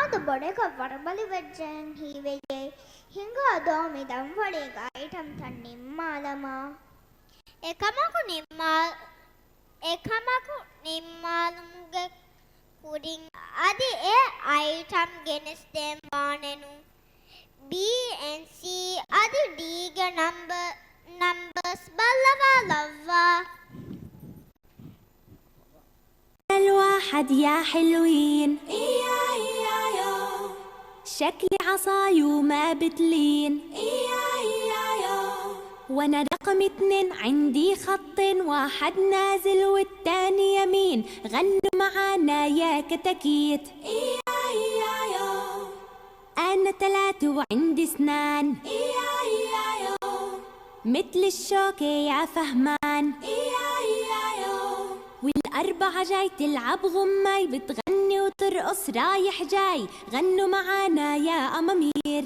ಅದು ಬೊಡೆಗ ಬರಬಲಿ ವೆಜ್ಜನ್ ಹೀವೆಗೆ ಹಿಂಗಾದೋ ಮಿದಂ ಹೊಡೆಗ ಐಟಂ ತನ್ನಿಮ್ಮಾಲಮ එකමකු නිම්මාලුමුගේ කුඩින් අදි ඒ අයිටම් ගෙනස්තෙන් වානෙනු B and C අදි D ගේ numbers بلغا لوا الواحد يا حلوين إيا إيا يو شكلي عصاي وما بتلين إيا إيا يو وانا رقم 2 عندي خط واحد نازل والتاني يمين غنوا معانا يا كتاكيت إيا إيا يو انا 3 وعندي اسنان إيا إيا يو مثل الشوكة يا فهمان إيا إيا يو والأربعة جاي تلعب غماي بتغني وترقص رايح جاي غنوا معانا يا أمامير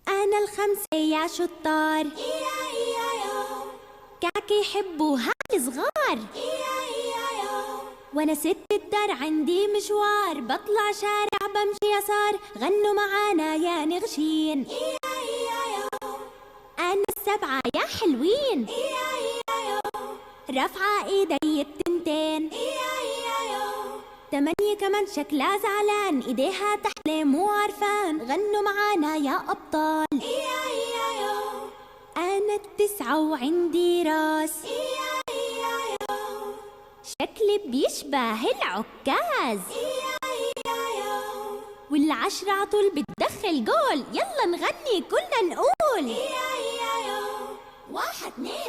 أنا ال5 يا شطار إيا إيا يو كعكة يحبوا هالصغار إيا إيا يو وأنا 6 الدار عندي مشوار بطلع شارع بمشي يسار غنوا معانا يا نغشين إيا إيا يو أنا ال7 يا حلوين إيا إيا يو رافعة إيدي التنتين إيا إيا يو 8 كمان شكلها زعلان إيديها تحلم مو عارفان غنوا معانا يا أبطال إيا إيا يو أنا ال9 وعندي راس إيا إيا يو شكلي بيشبه العكاز إيا إيا يو وال10 عطول بتدخل جول يلا نغني كلنا نقول إيا إيا يو 1 2